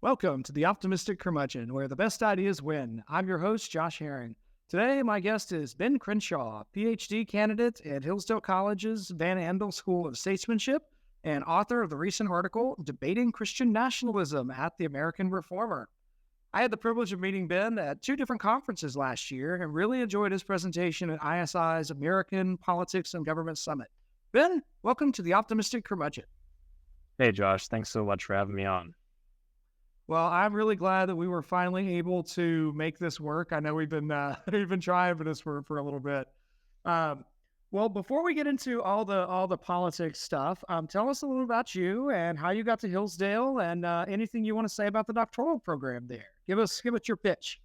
Welcome to the Optimistic Curmudgeon, where the best ideas win. I'm your host, Josh Herring. Today, my guest is Ben Crenshaw, Ph.D. candidate at Hillsdale College's Van Andel School of Statesmanship and author of the recent article, Debating Christian Nationalism at the American Reformer. I had the privilege of meeting Ben at two different conferences last year and really enjoyed his presentation at ISI's American Politics and Government Summit. Ben, welcome to the Optimistic Curmudgeon. Hey, Josh. Thanks so much for having me on. Well, I'm really glad that we were finally able to make this work. I know we've been trying for this for a little bit. Well, before we get into all the politics stuff, tell us a little about you and how you got to Hillsdale, and anything you want to say about the doctoral program there. Give us your pitch.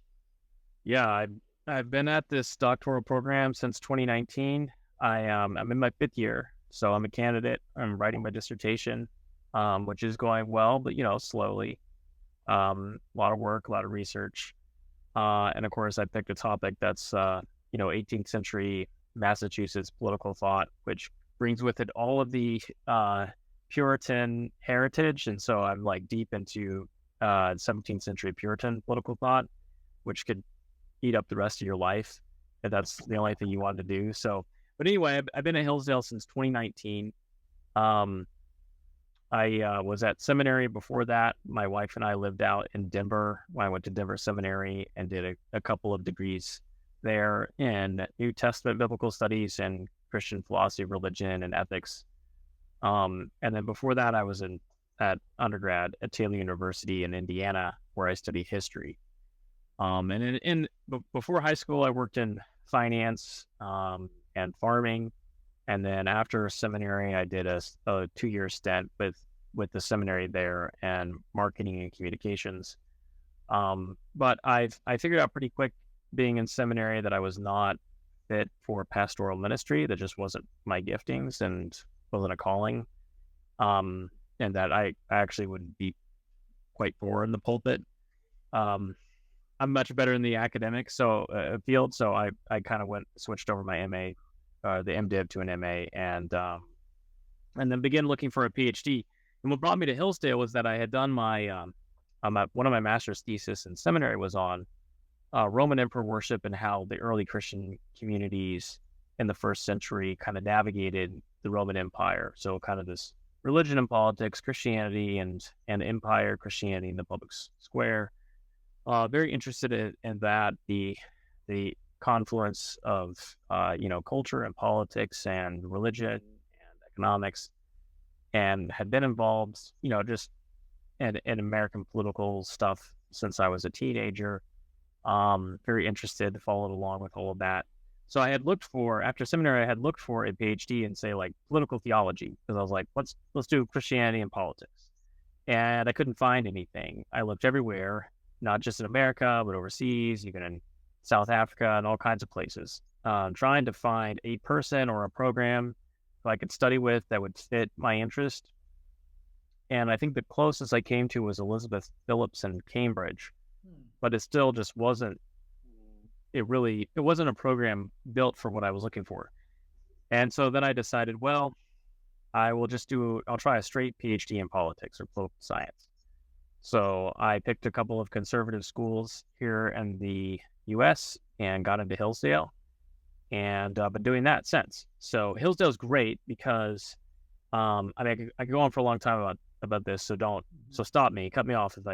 Yeah, I've been at this doctoral program since 2019. I'm in my fifth year, so I'm a candidate. I'm writing my dissertation, which is going well, but slowly. A lot of work, a lot of research, and of course, I picked a topic that's 18th century Massachusetts political thought, which brings with it all of the Puritan heritage, and so I'm like deep into 17th century Puritan political thought, which could eat up the rest of your life if that's the only thing you wanted to do. So, but anyway, I've been at Hillsdale since 2019. I was at seminary before that. My wife and I lived out in Denver when I went to Denver Seminary and did a couple of degrees there in New Testament biblical studies and Christian philosophy, religion, and ethics. And then before that, I was at undergrad at Taylor University in Indiana, where I studied history. And before high school, I worked in finance and farming. And then after seminary, I did a 2-year stint with the seminary there and marketing and communications. But I figured out pretty quick being in seminary that I was not fit for pastoral ministry. That just wasn't my giftings and wasn't a calling. And that I actually would be quite poor in the pulpit. I'm much better in the academic field. So I kind of switched over my MA. The MDiv to an MA, and then began looking for a PhD. And what brought me to Hillsdale was that I had done my one of my master's thesis in seminary was on Roman emperor worship and how the early Christian communities in the first century kind of navigated the Roman Empire. So kind of this religion and politics, Christianity and empire, Christianity in the public square. Very interested in that, the confluence of culture and politics and religion and economics, and had been involved just in American political stuff since I was a teenager. Very interested, followed along with all of that. So I had after seminary, I had looked for a PhD in say like political theology, because I was like, let's do Christianity and politics, and I couldn't find anything. I looked everywhere, not just in America but overseas, even in South Africa and all kinds of places, trying to find a person or a program who I could study with that would fit my interest. And I think the closest I came to was Elizabeth Phillips in Cambridge, but it still just wasn't, it wasn't a program built for what I was looking for. And so then I decided, well, I'll try a straight PhD in politics or political science. So I picked a couple of conservative schools here in the U.S. and got into Hillsdale, and been doing that since. So Hillsdale's great because I could go on for a long time about this. So stop me, cut me off if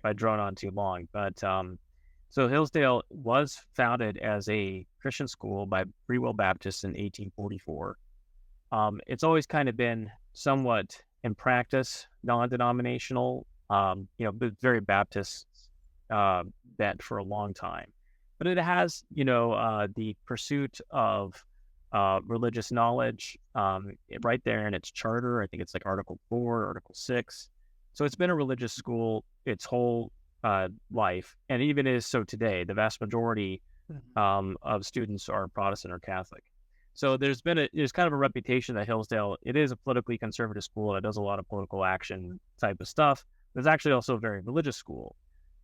I drone on too long. But so Hillsdale was founded as a Christian school by Free Will Baptists in 1844. It's always kind of been somewhat in practice non-denominational, but very Baptist bent for a long time. But it has, the pursuit of religious knowledge right there in its charter. I think it's like Article 4, Article 6. So it's been a religious school its whole life, and even is so today. The vast majority of students are Protestant or Catholic. So there's kind of a reputation that Hillsdale, it is a politically conservative school. It does a lot of political action type of stuff. But it's actually also a very religious school.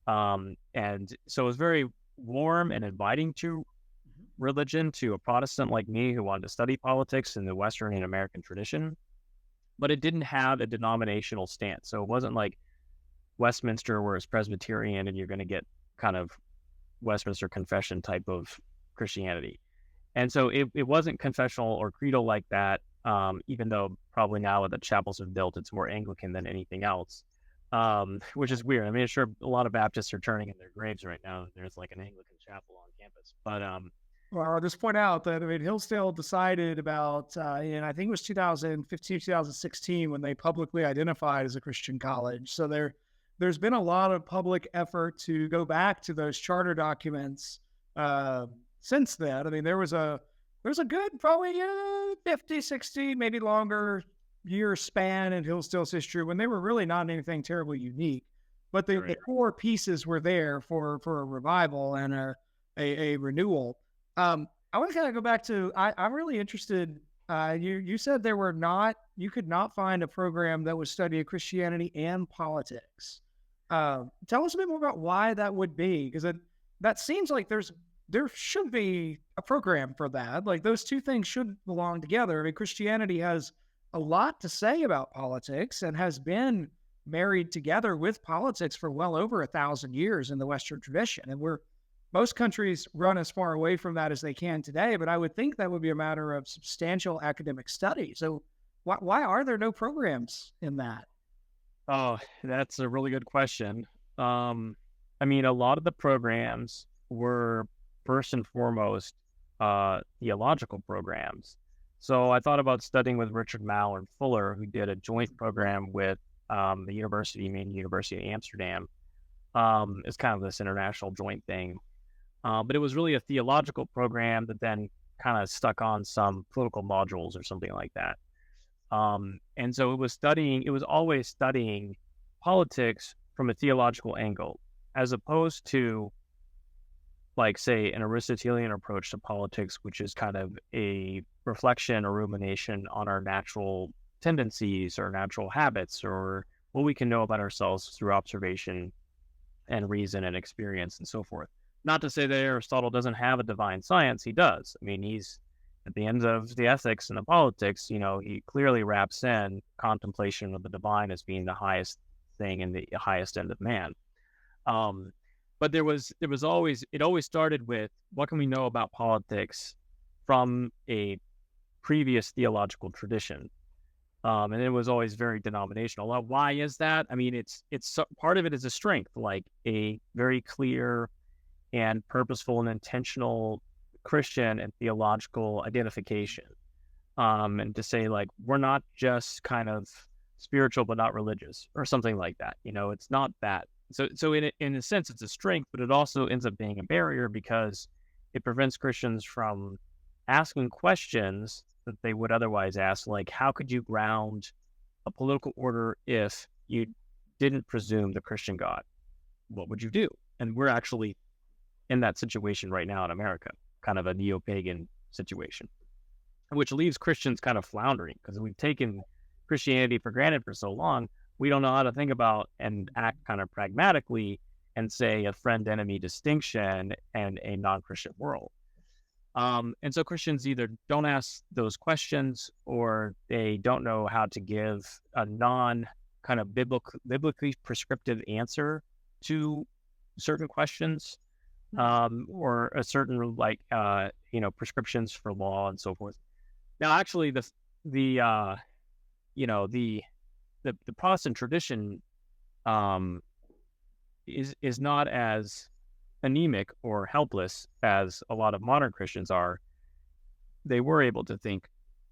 And so it was very warm and inviting to religion, to a Protestant like me who wanted to study politics in the Western and American tradition. But it didn't have a denominational stance. So it wasn't like Westminster, where it's Presbyterian, and you're going to get kind of Westminster Confession type of Christianity. And so it wasn't confessional or creedal like that, even though probably now that the chapels have built, it's more Anglican than anything else, which is weird. I mean, sure, a lot of Baptists are turning in their graves right now. There's like an Anglican chapel on campus. But Well, I'll just point out that, I mean, Hillsdale decided about, in I think it was 2015, 2016, when they publicly identified as a Christian college. So there's been a lot of public effort to go back to those charter documents since then. I mean, there's a good probably 50, 60, maybe longer year span in Hillsdale's history when they were really not anything terribly unique. But the right. core pieces were there for a revival and a renewal. I want to kind of go back to, I'm really interested. You said you could not find a program that would study Christianity and politics. Tell us a bit more about why that would be, because that seems like there should be a program for that. Like those two things should belong together. I mean, Christianity has a lot to say about politics and has been married together with politics for well over 1,000 years in the Western tradition. And most countries run as far away from that as they can today, but I would think that would be a matter of substantial academic study. So why are there no programs in that? Oh, that's a really good question. I mean, a lot of the programs were first and foremost theological programs. So I thought about studying with Richard Mallard Fuller, who did a joint program with the Main University of Amsterdam. It's kind of this international joint thing. But it was really a theological program that then kind of stuck on some political modules or something like that. And so it was always studying politics from a theological angle, as opposed to, like, say, an Aristotelian approach to politics, which is kind of a reflection or rumination on our natural tendencies or natural habits or what we can know about ourselves through observation and reason and experience and so forth. Not to say that Aristotle doesn't have a divine science. He does. I mean, he's at the end of the ethics and the politics, he clearly wraps in contemplation of the divine as being the highest thing and the highest end of man. But it always started with, what can we know about politics from a previous theological tradition? And it was always very denominational. Why is that? I mean, part of it is a strength, like a very clear and purposeful and intentional Christian and theological identification. And to say, like, we're not just kind of spiritual but not religious or something like that. It's not that. So in a sense, it's a strength, but it also ends up being a barrier because it prevents Christians from asking questions that they would otherwise ask, like, how could you ground a political order if you didn't presume the Christian God? What would you do? And we're actually in that situation right now in America, kind of a neo-pagan situation, which leaves Christians kind of floundering because we've taken Christianity for granted for so long. We don't know how to think about and act kind of pragmatically and say a friend-enemy distinction and a non-Christian world. And so Christians either don't ask those questions or they don't know how to give a non-kind of biblically prescriptive answer to certain questions, or a certain prescriptions for law and so forth. Now, actually, the Protestant tradition is not as anemic or helpless as a lot of modern Christians are. They were able to think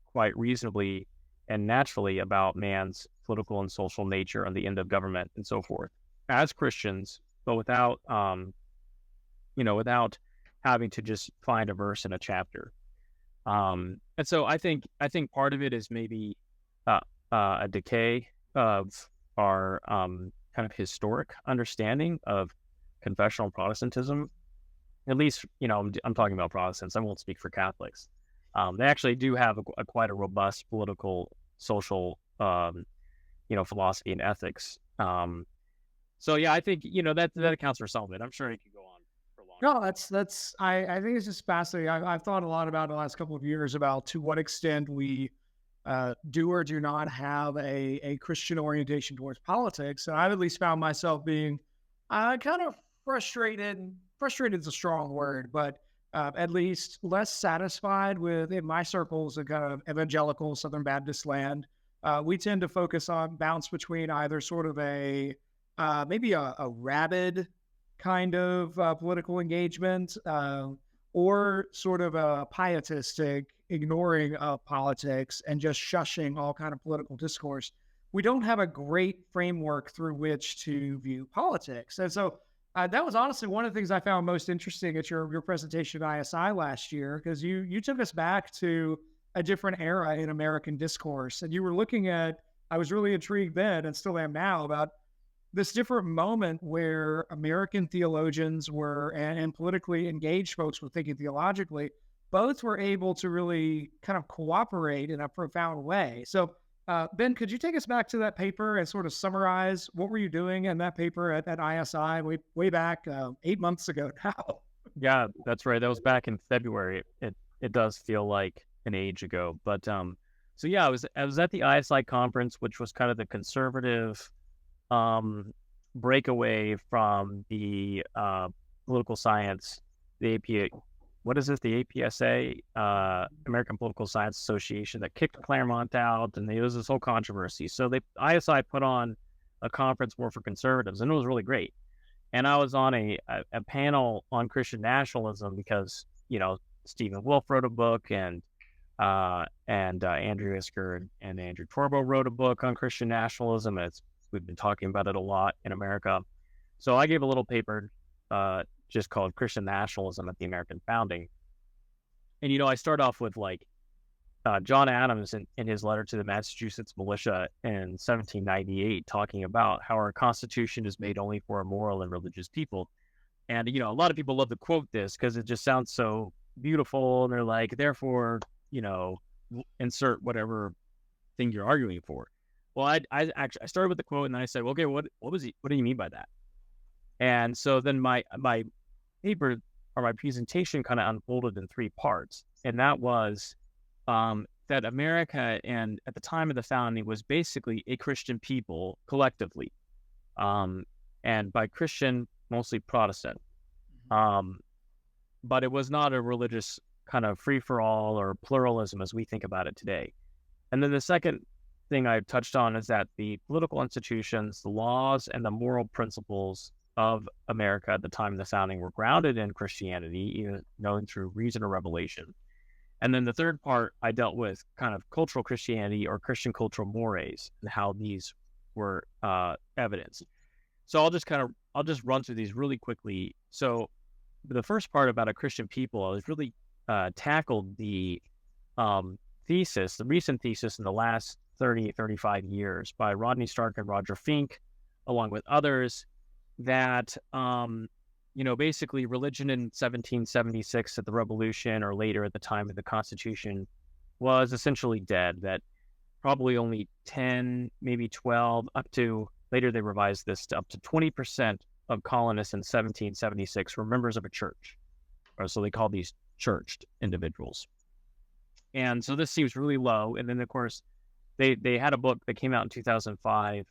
quite reasonably and naturally about man's political and social nature and the end of government and so forth as Christians, but without having to just find a verse in a chapter. And so I think part of it is maybe a decay of our kind of historic understanding of confessional Protestantism. At least, I'm talking about Protestants. I won't speak for Catholics. They actually do have quite a robust political, social, philosophy and ethics. So yeah, I think that accounts for some of it. I'm sure it could go on for long. No, I think it's just fascinating. I've thought a lot about the last couple of years about to what extent we do or do not have a Christian orientation towards politics. And I've at least found myself being kind of frustrated. Frustrated is a strong word, but at least less satisfied with, in my circles of kind of evangelical Southern Baptist land. We tend to focus on bounce between either sort of maybe a rabid kind of political engagement or sort of a pietistic ignoring of politics and just shushing all kind of political discourse. We don't have a great framework through which to view politics. And so that was honestly one of the things I found most interesting at your presentation at ISI last year, because you took us back to a different era in American discourse. And you were looking at, I was really intrigued then and still am now, about this different moment where American theologians were and politically engaged folks were thinking theologically, both were able to really kind of cooperate in a profound way. So, Ben, could you take us back to that paper and sort of summarize what were you doing in that paper at ISI way back 8 months ago now? Yeah, that's right. That was back in February. It does feel like an age ago, but so yeah, I was at the ISI conference, which was kind of the conservative breakaway from the political science, the APA. What is it? The APSA, American Political Science Association, that kicked Claremont out, and there was this whole controversy. So ISI put on a conference more for conservatives, and it was really great. And I was on a panel on Christian nationalism because, Stephen Wolfe wrote a book, and Andrew Isker and Andrew Torbo wrote a book on Christian nationalism. We've been talking about it a lot in America. So I gave a little paper just called Christian Nationalism at the American Founding. And, I start off with John Adams in his letter to the Massachusetts militia in 1798, talking about how our Constitution is made only for a moral and religious people. And, a lot of people love to quote this because it just sounds so beautiful. And they're like, therefore, insert whatever thing you're arguing for. Well, I started with the quote, and then I said, well, okay, what do you mean by that? And so then my paper or my presentation kind of unfolded in 3 parts. And that was that America, and at the time of the founding, was basically a Christian people collectively. And by Christian, mostly Protestant. But it was not a religious kind of free-for-all or pluralism as we think about it today. And then the second thing I touched on is that the political institutions, the laws, and the moral principles of America at the time of the founding were grounded in Christianity, known through reason or revelation. And then the third part, I dealt with kind of cultural Christianity or Christian cultural mores and how these were evidenced. So I'll just run through these really quickly. So the first part about a Christian people, I was really tackled the thesis, the recent thesis in the last 35 years by Rodney Stark and Roger Fink, along with others, that, basically religion in 1776 at the Revolution or later at the time of the Constitution was essentially dead, that probably only 10, maybe 12, up to, later they revised this to up to 20% of colonists in 1776 were members of a church. Or so they called these churched individuals. And so this seems really low. And then, of course, they had a book that came out in 2005.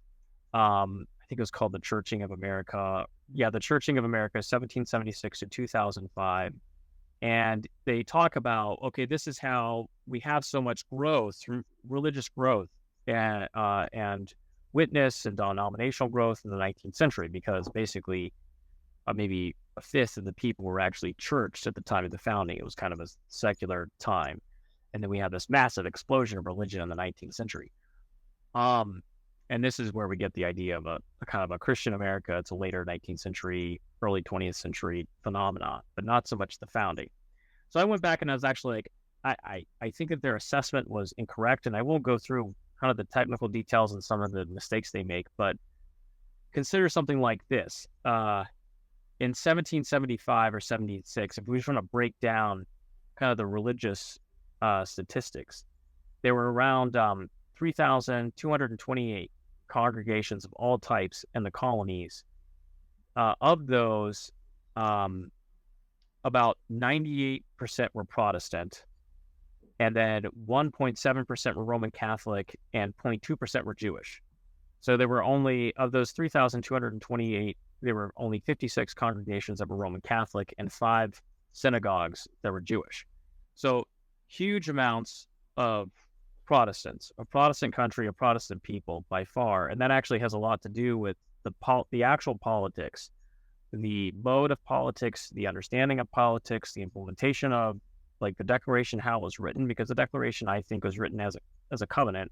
I think it was called The Churching of America. Yeah, The Churching of America, 1776 to 2005. And they talk about, okay, this is how we have so much growth, religious growth, and witness and denominational growth in the 19th century, because basically maybe a fifth of the people were actually churched at the time of the founding. It was kind of a secular time. And then we have this massive explosion of religion in the 19th century. And this is where we get the idea of a kind of a Christian America. It's a later 19th century, early 20th century phenomenon, but not so much the founding. So I went back and I was actually like, I think that their assessment was incorrect, and I won't go through kind of the technical details and some of the mistakes they make, but consider something like this. In 1775 or 76, if we just want to break down kind of the religious statistics, there were around 3,228 congregations of all types in the colonies. Of those, about 98% were Protestant, and then 1.7% were Roman Catholic, and 0.2% were Jewish. So there were only, of those 3,228, there were only 56 congregations that were Roman Catholic and 5 synagogues that were Jewish. So huge amounts of Protestants, a Protestant country, a Protestant people by far. And that actually has a lot to do with the actual politics, the mode of politics, the understanding of politics, the implementation of like the Declaration, how it was written, because the Declaration, I think, was written as a covenant.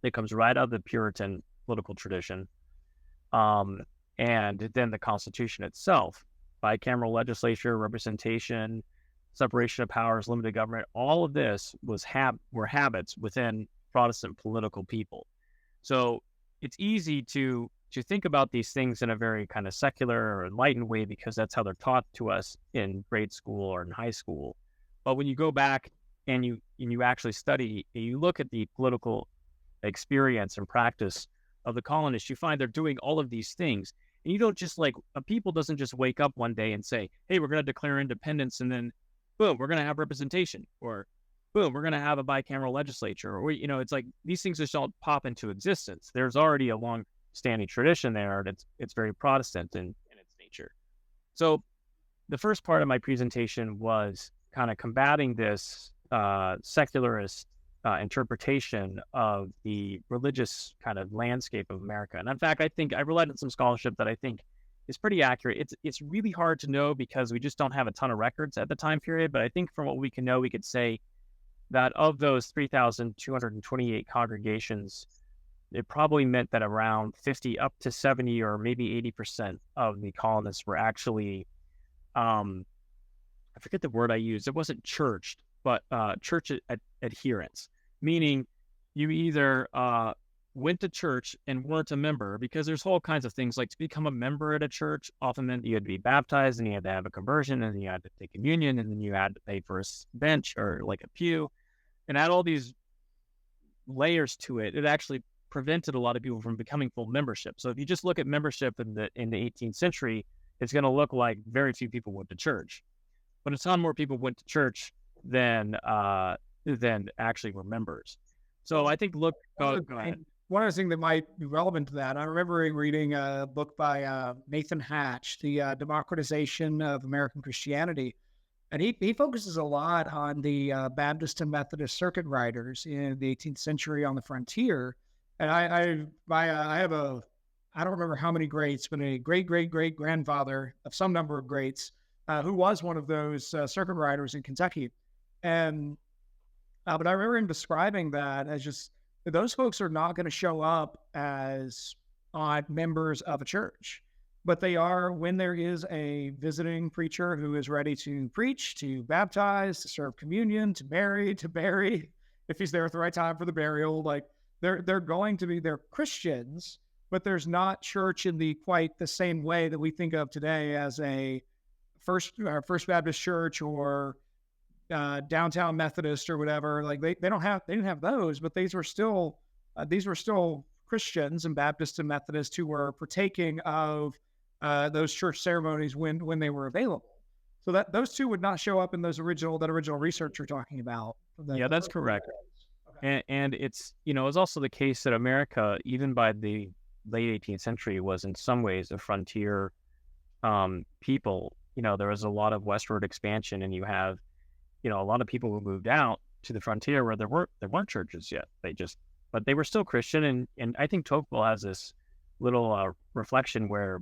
It comes right out of the Puritan political tradition. And then the Constitution itself, bicameral legislature, representation, separation of powers, limited government, all of this were habits within Protestant political people. So it's easy to think about these things in a very kind of secular or enlightened way because that's how they're taught to us in grade school or in high school. But when you go back and you actually study, you look at the political experience and practice of the colonists, you find they're doing all of these things. And you don't just a people doesn't just wake up one day and say, hey, we're going to declare independence and then boom, we're going to have representation, or boom, we're going to have a bicameral legislature, or, it's like these things just don't pop into existence. There's already a long-standing tradition there, and it's very Protestant in its nature. So the first part of my presentation was kind of combating this secularist interpretation of the religious kind of landscape of America. And in fact, I think I relied on some scholarship that I think is pretty accurate. It's really hard to know because we just don't have a ton of records at the time period. But I think from what we can know, we could say that of those 3,228 congregations, it probably meant that around 50 up to 70 or maybe 80% of the colonists were actually, I forget the word I used. It wasn't churched, but church adherents, meaning you either went to church and weren't a member, because there's all kinds of things like to become a member at a church often meant you had to be baptized and you had to have a conversion and you had to take communion and then you had to pay for a bench or like a pew and add all these layers to it. It actually prevented a lot of people from becoming full membership. So if you just look at membership in the 18th century, it's going to look like very few people went to church, but a ton more people went to church than actually were members. So I think, go ahead. One other thing that might be relevant to that, I remember reading a book by Nathan Hatch, The Democratization of American Christianity. And he focuses a lot on the Baptist and Methodist circuit riders in the 18th century on the frontier. And I have I don't remember how many greats, but a great-great-great-grandfather of some number of greats who was one of those circuit riders in Kentucky. And but I remember him describing that as just, those folks are not going to show up as members of a church, but they are when there is a visiting preacher who is ready to preach, to baptize, to serve communion, to marry, to bury, if he's there at the right time for the burial. Like they're Christians, but there's not church in quite the same way that we think of today as a First Baptist Church or downtown Methodist or whatever. Like they didn't have those, but these were still Christians and Baptists and Methodists who were partaking of those church ceremonies when they were available. So that those two would not show up in that original research you're talking about. Yeah, that's correct. Okay. And it's it's also the case that America, even by the late 18th century, was in some ways a frontier people. There was a lot of westward expansion, and you have a lot of people who moved out to the frontier where there weren't churches yet. But they were still Christian. And I think Tocqueville has this little reflection where,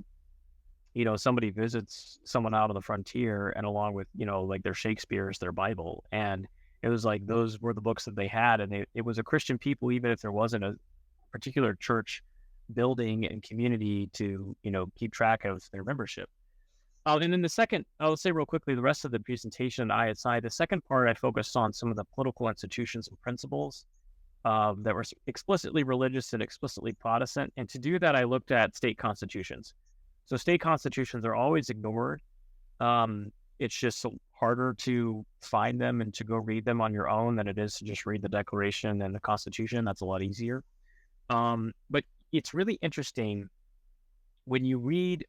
somebody visits someone out on the frontier and along with, like their Shakespeare's, their Bible. And it was like, those were the books that they had. And it was a Christian people, even if there wasn't a particular church building and community to, keep track of their membership. And then the second, I'll say real quickly, the rest of the presentation, the second part, I focused on some of the political institutions and principles that were explicitly religious and explicitly Protestant. And to do that, I looked at state constitutions. So state constitutions are always ignored. It's just harder to find them and to go read them on your own than it is to just read the Declaration and the Constitution. That's a lot easier. But it's really interesting when you read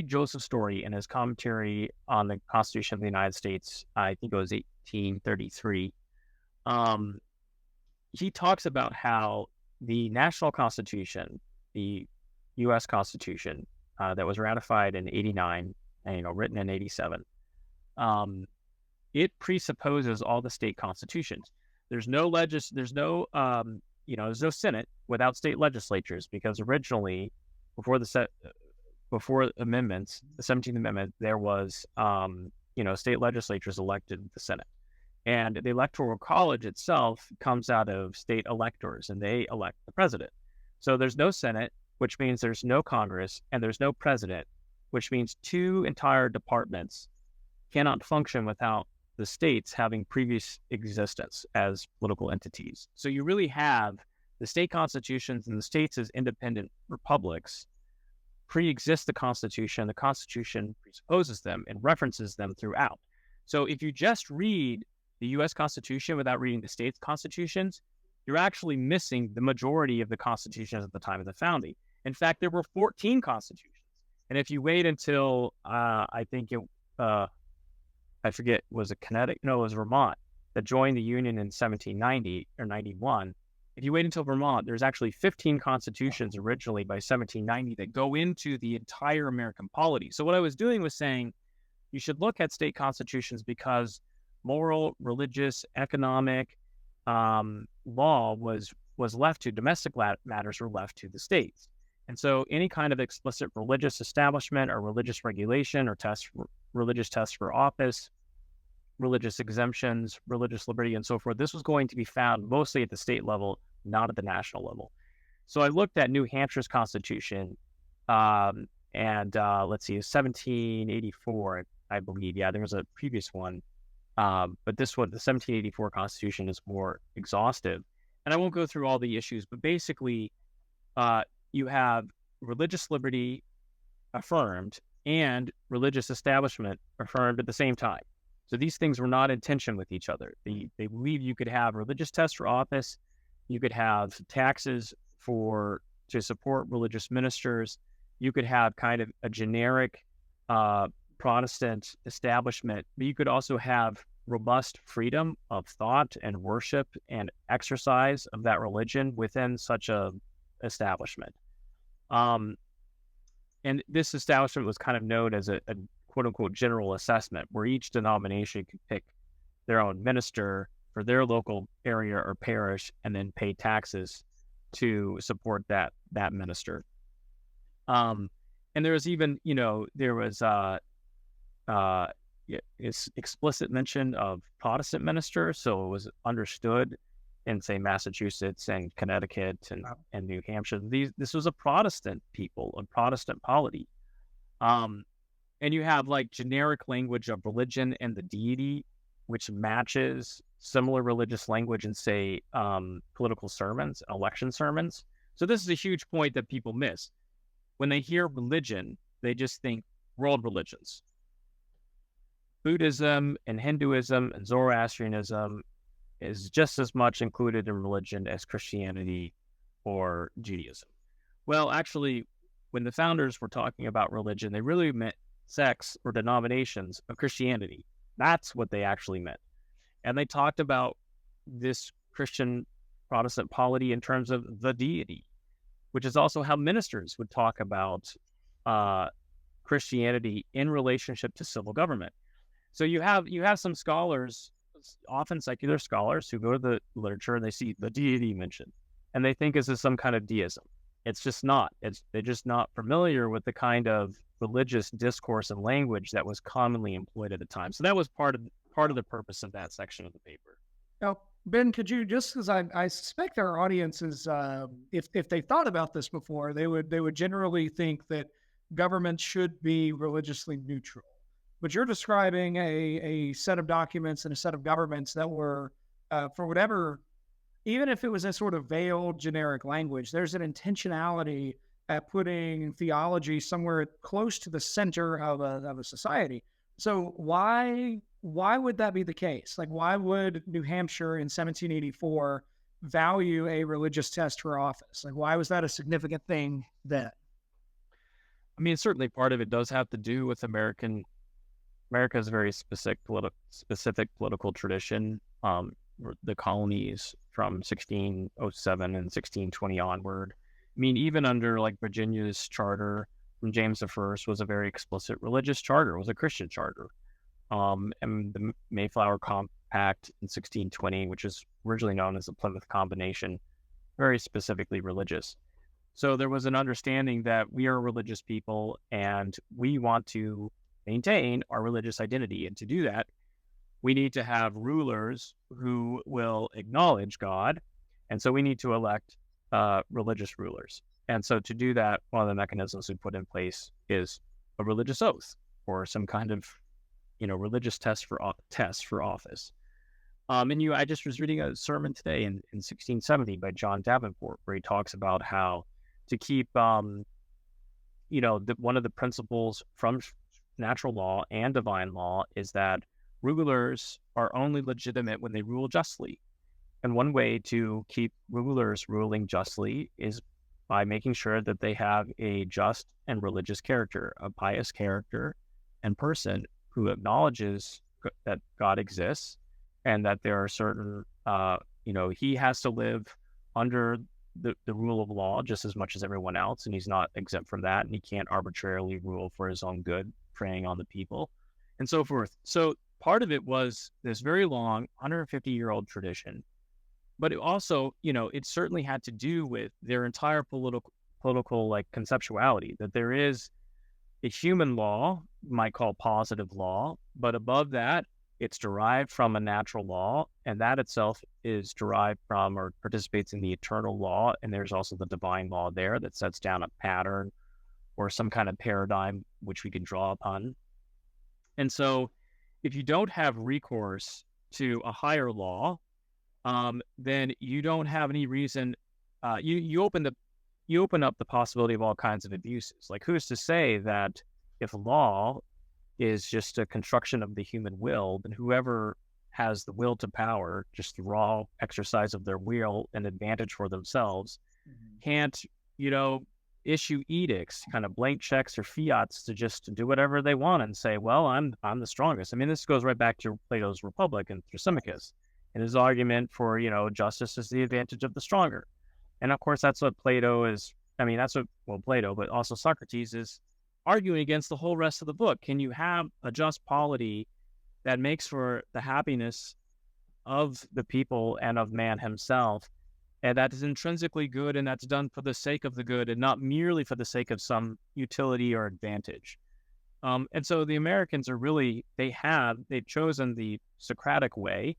Joseph Story in his commentary on the Constitution of the United States. I think it was 1833. um, he talks about how the national constitution, the U.S. Constitution, that was ratified in '89 and written in '87, it presupposes all the state constitutions. There's no there's no Senate without state legislatures, because originally, before before amendments, the 17th Amendment, there was state legislatures elected the Senate. And the Electoral College itself comes out of state electors, and they elect the president. So there's no Senate, which means there's no Congress, and there's no president, which means two entire departments cannot function without the states having previous existence as political entities. So you really have the state constitutions and the states as independent republics pre-exist the Constitution. The Constitution presupposes them and references them throughout. So if you just read the U.S. Constitution without reading the states' constitutions, you're actually missing the majority of the constitutions at the time of the founding. In fact, there were 14 constitutions. And if you wait until, I forget, was it Connecticut? No, it was Vermont that joined the Union in 1790 or 91. If you wait until Vermont, there's actually 15 constitutions originally by 1790 that go into the entire American polity. So what I was doing was saying you should look at state constitutions because moral, religious, economic law was left to domestic matters were left to the states. And so any kind of explicit religious establishment or religious regulation or religious tests for office, religious exemptions, religious liberty, and so forth, this was going to be found mostly at the state level, not at the national level. So I looked at New Hampshire's constitution, and let's see, 1784, I believe. Yeah, there was a previous one. But this one, the 1784 Constitution, is more exhaustive. And I won't go through all the issues, but basically, you have religious liberty affirmed and religious establishment affirmed at the same time. So these things were not in tension with each other. They believe you could have religious tests for office, you could have taxes to support religious ministers, you could have kind of a generic Protestant establishment, but you could also have robust freedom of thought and worship and exercise of that religion within such a establishment. And this establishment was kind of known as a quote unquote general assessment, where each denomination could pick their own minister for their local area or parish and then pay taxes to support that minister. And there was even, it's explicit mention of Protestant ministers. So it was understood in, say, Massachusetts and Connecticut and New Hampshire. This was a Protestant people, a Protestant polity. And you have like generic language of religion and the deity, which matches similar religious language in, say, political sermons, election sermons. So this is a huge point that people miss. When they hear religion, they just think world religions. Buddhism and Hinduism and Zoroastrianism is just as much included in religion as Christianity or Judaism. Well, actually, when the founders were talking about religion, they really meant sects or denominations of Christianity. That's what they actually meant. And they talked about this Christian Protestant polity in terms of the deity, which is also how ministers would talk about Christianity in relationship to civil government. So you have some scholars, often secular scholars, who go to the literature and they see the deity mentioned, and they think this is some kind of deism. It's just not. They're just not familiar with the kind of religious discourse and language that was commonly employed at the time. So that was part of the purpose of that section of the paper. Now, Ben, could you, just because I suspect our audience is, if they thought about this before, they would generally think that government should be religiously neutral. But you're describing a set of documents and a set of governments that were, for whatever, even if it was a sort of veiled generic language, there's an intentionality at putting theology somewhere close to the center of a society. So why would that be the case? Like, why would New Hampshire in 1784 value a religious test for office? Like, why was that a significant thing then? I mean, certainly part of it does have to do with America's very specific political tradition. the colonies from 1607 and 1620 onward. I mean, even under like Virginia's charter from James I was a very explicit religious charter, it was a Christian charter. And the Mayflower Compact in 1620, which is originally known as the Plymouth Combination, very specifically religious. So there was an understanding that we are a religious people and we want to maintain our religious identity. And to do that, we need to have rulers who will acknowledge God. And so we need to elect religious rulers. And so to do that, one of the mechanisms we put in place is a religious oath or some kind of, religious test for office. I just was reading a sermon today in 1670 by John Davenport, where he talks about how to keep, one of the principles from natural law and divine law is that rulers are only legitimate when they rule justly. And one way to keep rulers ruling justly is by making sure that they have a just and religious character, a pious character and person who acknowledges that God exists and that there are certain, he has to live under the rule of law just as much as everyone else, and he's not exempt from that, and he can't arbitrarily rule for his own good, preying on the people, and so forth. So part of it was this very long 150-year-old tradition, but it also, it certainly had to do with their entire political like conceptuality, that there is a human law, you might call positive law, but above that, it's derived from a natural law, and that itself is derived from or participates in the eternal law. And there's also the divine law there that sets down a pattern or some kind of paradigm which we can draw upon. And so if you don't have recourse to a higher law, then you don't have any reason. You open up the possibility of all kinds of abuses. Like, who's to say that if law is just a construction of the human will, then whoever has the will to power, just the raw exercise of their will and advantage for themselves, can't, issue edicts, kind of blank checks or fiats to just do whatever they want and say, well, I'm the strongest. I mean, this goes right back to Plato's Republic and Thrasymachus and his argument for, justice is the advantage of the stronger. And of course, that's what Plato is. I mean, Plato, but also Socrates is arguing against the whole rest of the book. Can you have a just polity that makes for the happiness of the people and of man himself, and that is intrinsically good, and that's done for the sake of the good and not merely for the sake of some utility or advantage? And so the Americans are really, they've chosen the Socratic way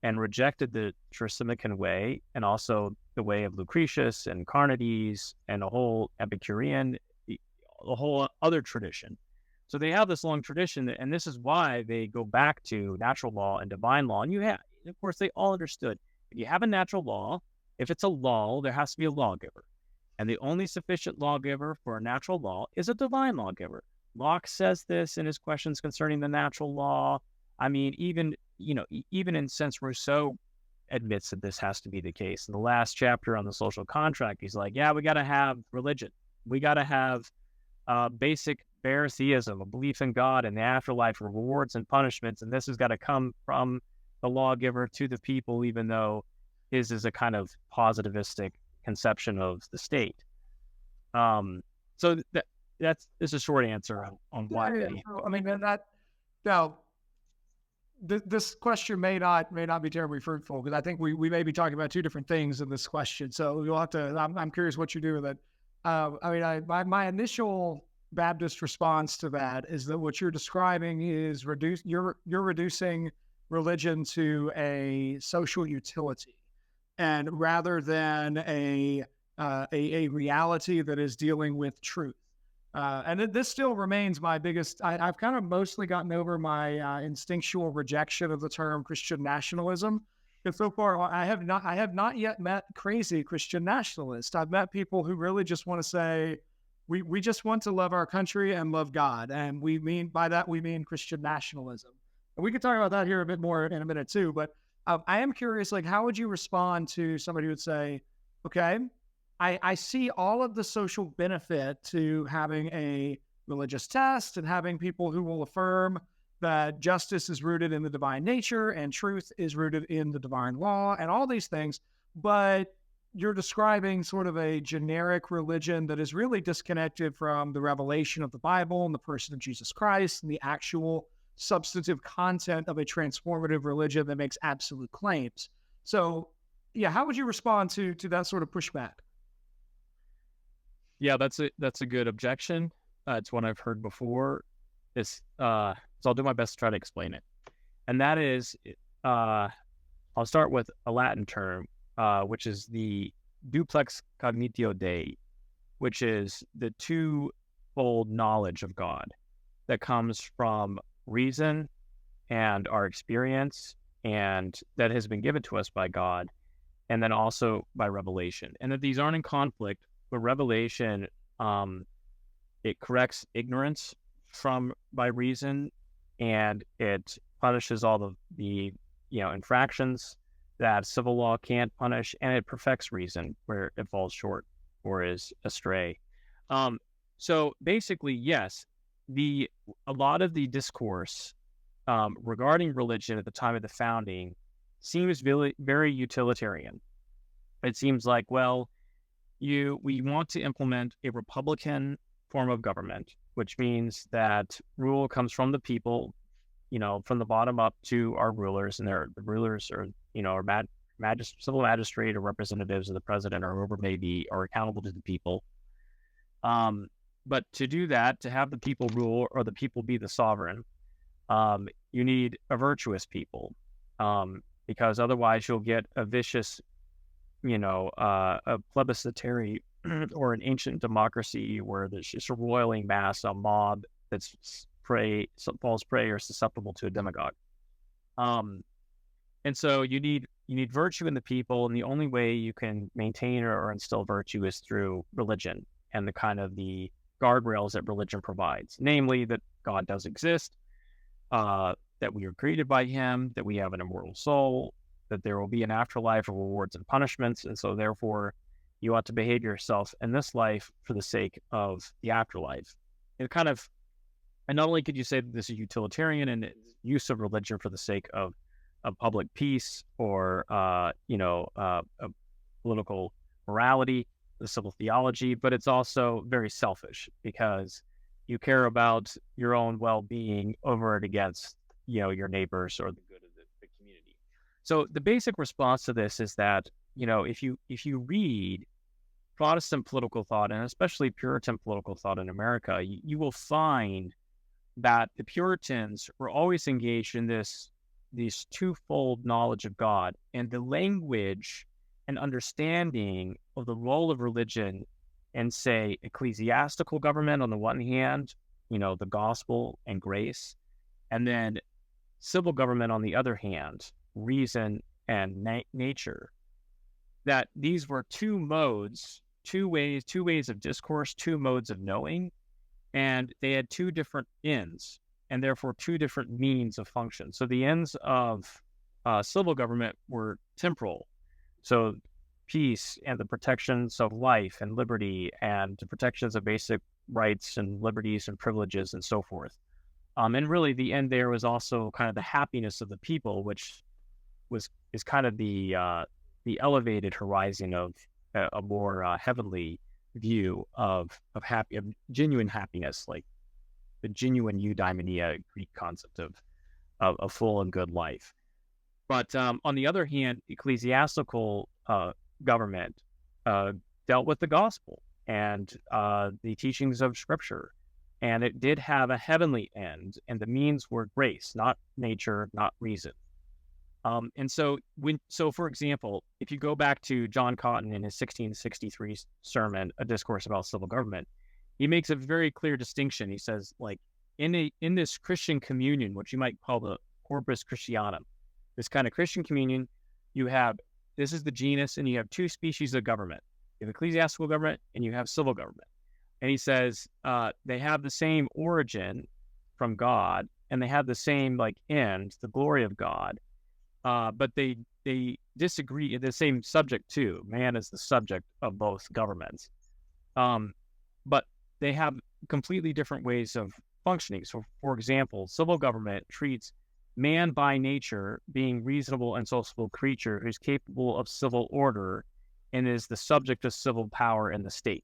and rejected the Thrasymachus way, and also the way of Lucretius and Carneades and the whole Epicurean, the whole other tradition. So they have this long tradition, and this is why they go back to natural law and divine law. And of course, they all understood, if you have a natural law, if it's a law, there has to be a lawgiver. And the only sufficient lawgiver for a natural law is a divine lawgiver. Locke says this in his questions concerning the natural law. I mean, even in sense, Rousseau admits that this has to be the case. In the last chapter on the social contract, he's like, yeah, we got to have religion. We got to have basic bare theism, a belief in God and the afterlife, rewards and punishments. And this has got to come from the lawgiver to the people, even though his is a kind of positivistic conception of the state. So that's a short answer on why. I mean, now this question may not be terribly fruitful, because I think we may be talking about two different things in this question. So you'll have to. I'm curious what you do with it. My initial Baptist response to that is that what you're describing is you're reducing religion to a social utility, and rather than a reality that is dealing with truth. And this still remains my biggest. I've kind of mostly gotten over my instinctual rejection of the term Christian nationalism. And so far, I have not yet met crazy Christian nationalists. I've met people who really just want to say, we just want to love our country and love God, and by that we mean Christian nationalism. And we can talk about that here a bit more in a minute too. But I am curious, like, how would you respond to somebody who would say, okay, I see all of the social benefit to having a religious test and having people who will affirm that justice is rooted in the divine nature and truth is rooted in the divine law and all these things. But you're describing sort of a generic religion that is really disconnected from the revelation of the Bible and the person of Jesus Christ and the actual substantive content of a transformative religion that makes absolute claims. So, yeah, how would you respond to that sort of pushback? Yeah, that's a good objection. It's one I've heard before. So I'll do my best to try to explain it. And that is, I'll start with a Latin term, which is the duplex cognitio Dei, which is the twofold knowledge of God that comes from reason and our experience, and that has been given to us by God, and then also by revelation. And that these aren't in conflict, but revelation, it corrects ignorance by reason, and it punishes all the infractions that civil law can't punish, and it perfects reason where it falls short or is astray. So basically, yes, a lot of the discourse regarding religion at the time of the founding seems very, very utilitarian. It seems like, well, we want to implement a republican form of government, which means that rule comes from the people, from the bottom up to our rulers, and the rulers are, civil magistrate or representatives of the president or whoever may be, are accountable to the people. But to do that, to have the people rule or the people be the sovereign, you need a virtuous people, because otherwise you'll get a vicious, a plebiscitary or an ancient democracy where there's just a roiling mass, a mob that's falls prey or susceptible to a demagogue. And so you need virtue in the people, and the only way you can maintain or instill virtue is through religion and the kind of the guardrails that religion provides, namely that God does exist, that we are created by Him, that we have an immortal soul, that there will be an afterlife of rewards and punishments, and so therefore you ought to behave yourself in this life for the sake of the afterlife. And not only could you say that this is utilitarian and use of religion for the sake of public peace or political morality, the civil theology, but it's also very selfish because you care about your own well-being over and against your neighbors or the good of the community. So the basic response to this is that if you read Protestant political thought, and especially Puritan political thought in America, you will find that the Puritans were always engaged in this twofold knowledge of God, and the language and understanding of the role of religion and, say, ecclesiastical government on the one hand, the gospel and grace, and then civil government on the other hand, reason and nature, that these were two modes, two ways of discourse, two modes of knowing, and they had two different ends, and therefore two different means of function. So the ends of civil government were temporal, so peace and the protections of life and liberty and the protections of basic rights and liberties and privileges and so forth. And really the end there was also kind of the happiness of the people, which is kind of the elevated horizon of a more heavenly view of genuine happiness, like the genuine eudaimonia Greek concept of a full and good life. But on the other hand, ecclesiastical government dealt with the gospel and the teachings of Scripture, and it did have a heavenly end, and the means were grace, not nature, not reason. And so, for example, if you go back to John Cotton in his 1663 sermon, A Discourse About Civil Government, he makes a very clear distinction. He says, like, in this Christian communion, which you might call the Corpus Christianum, this kind of Christian communion, this is the genus, and you have two species of government. You have ecclesiastical government, and you have civil government. And he says they have the same origin from God, and they have the same end, the glory of God. But they disagree in the same subject too. Man is the subject of both governments. But they have completely different ways of functioning. So, for example, civil government treats man by nature being reasonable and sociable creature who's capable of civil order and is the subject of civil power in the state.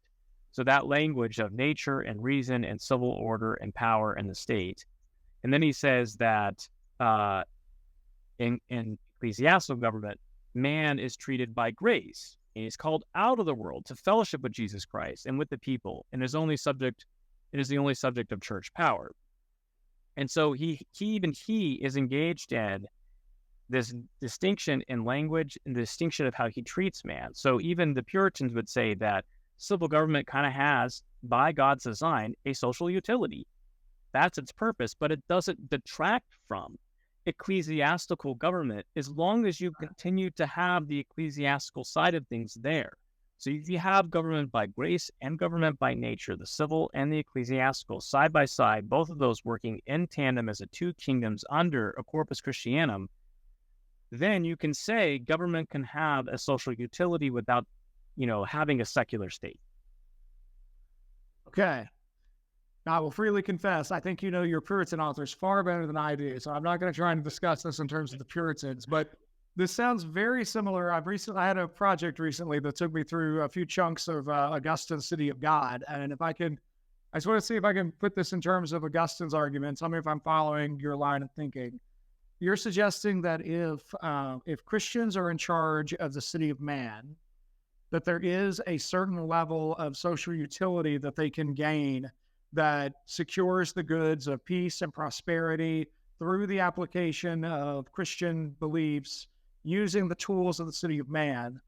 So that language of nature and reason and civil order and power in the state. And then he says that in ecclesiastical government, man is treated by grace. And he's called out of the world to fellowship with Jesus Christ and with the people, and is the only subject of church power. And so he is engaged in this distinction in language and the distinction of how he treats man. So even the Puritans would say that civil government kind of has, by God's design, a social utility. That's its purpose, but it doesn't detract from ecclesiastical government as long as you continue to have the ecclesiastical side of things there. So if you have government by grace and government by nature, the civil and the ecclesiastical side by side, both of those working in tandem as the two kingdoms under a corpus Christianum, then you can say government can have a social utility without, having a secular state. Okay. Now, I will freely confess, I think you know your Puritan authors far better than I do, so I'm not going to try and discuss this in terms of the Puritans, but this sounds very similar. I had a project recently that took me through a few chunks of Augustine's City of God, and I just want to see if I can put this in terms of Augustine's argument. Tell me if I'm following your line of thinking. You're suggesting that if Christians are in charge of the city of man, that there is a certain level of social utility that they can gain that secures the goods of peace and prosperity through the application of Christian beliefs using the tools of the city of man.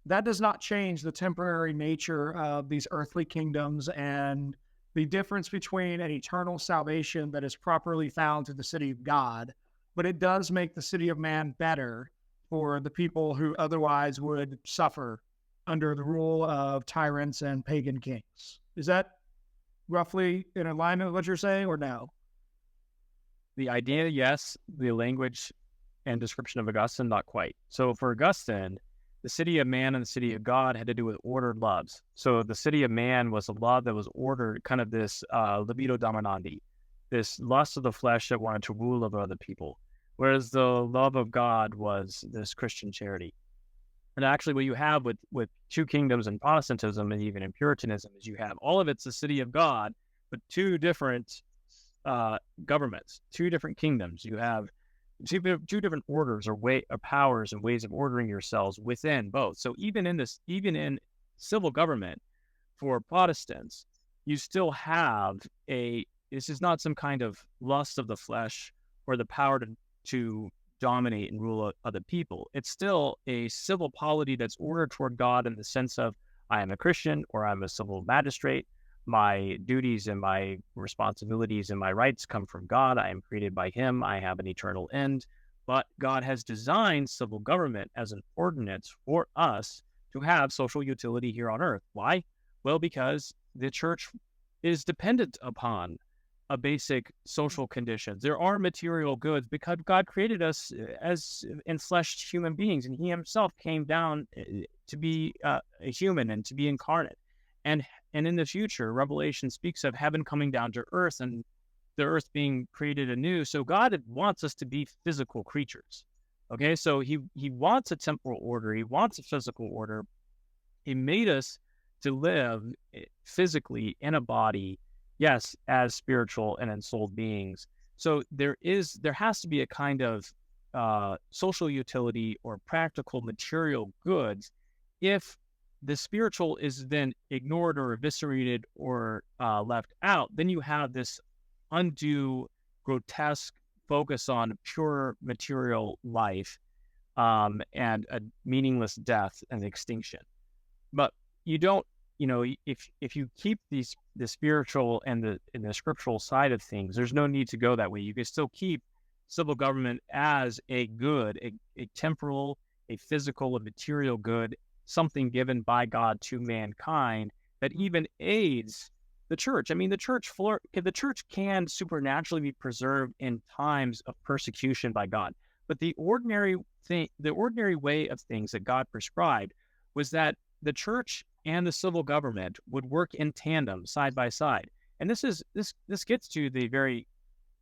That does not change the temporary nature of these earthly kingdoms and the difference between an eternal salvation that is properly found to the city of God, but it does make the city of man better for the people who otherwise would suffer under the rule of tyrants and pagan kings. Is that roughly in alignment with what you're saying, or no? The idea, yes. The language and description of Augustine, not quite. So for Augustine, the city of man and the city of God had to do with ordered loves. So the city of man was a love that was ordered, kind of this libido dominandi, this lust of the flesh that wanted to rule over other people. Whereas the love of God was this Christian charity. And actually what you have with two kingdoms in Protestantism and even in Puritanism is you have all of it's the city of God, but two different governments, two different kingdoms. You have two different orders or powers and ways of ordering yourselves within both. So even in civil government for Protestants, you still have this is not some kind of lust of the flesh or the power to dominate and rule other people. It's still a civil polity that's ordered toward God in the sense of I am a Christian or I'm a civil magistrate. My duties and my responsibilities and my rights come from God. I am created by him. I have an eternal end. But God has designed civil government as an ordinance for us to have social utility here on earth. Why? Well, because the church is dependent upon a basic social conditions. There are material goods because God created us as enfleshed human beings, and he himself came down to be a human and to be incarnate. And in the future, Revelation speaks of heaven coming down to earth and the earth being created anew. So God wants us to be physical creatures. Okay, so he wants a temporal order. He wants a physical order. He made us to live physically in a body, yes, as spiritual and ensouled beings. So there has to be a kind of social utility or practical material goods. If the spiritual is then ignored or eviscerated or left out, then you have this undue, grotesque focus on pure material life and a meaningless death and extinction. But you don't, if you keep the spiritual and the scriptural side of things, there's no need to go that way. You can still keep civil government as a good, a temporal, a physical, a material good, something given by God to mankind that even aids the church. I mean, the church can supernaturally be preserved in times of persecution by God. But the ordinary way of things that God prescribed was that the church and the civil government would work in tandem, side by side. And this gets to the very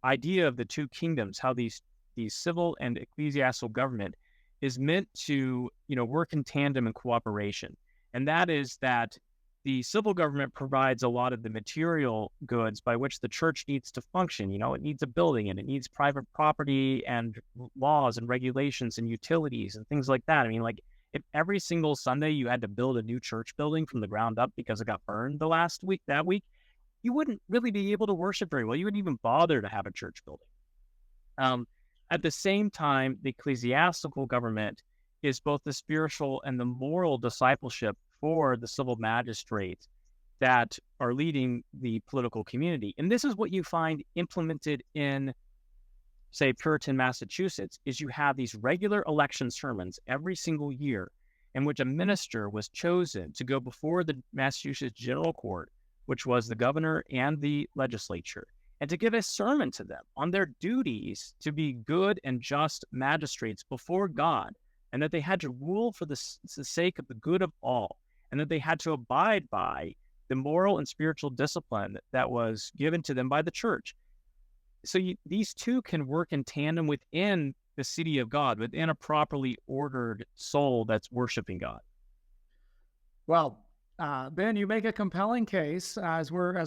idea of the two kingdoms, how these civil and ecclesiastical government is meant to, work in tandem and cooperation. And that is that the civil government provides a lot of the material goods by which the church needs to function. It needs a building and it needs private property and laws and regulations and utilities and things like that. I mean, like if every single Sunday you had to build a new church building from the ground up because it got burned that week, you wouldn't really be able to worship very well. You wouldn't even bother to have a church building. At the same time, the ecclesiastical government is both the spiritual and the moral discipleship for the civil magistrates that are leading the political community. And this is what you find implemented in, say, Puritan Massachusetts, is you have these regular election sermons every single year in which a minister was chosen to go before the Massachusetts General Court, which was the governor and the legislature, and to give a sermon to them on their duties to be good and just magistrates before God, and that they had to rule for the sake of the good of all, and that they had to abide by the moral and spiritual discipline that was given to them by the church. So these two can work in tandem within the city of God, within a properly ordered soul that's worshiping God. Well, Ben, you make a compelling case as we're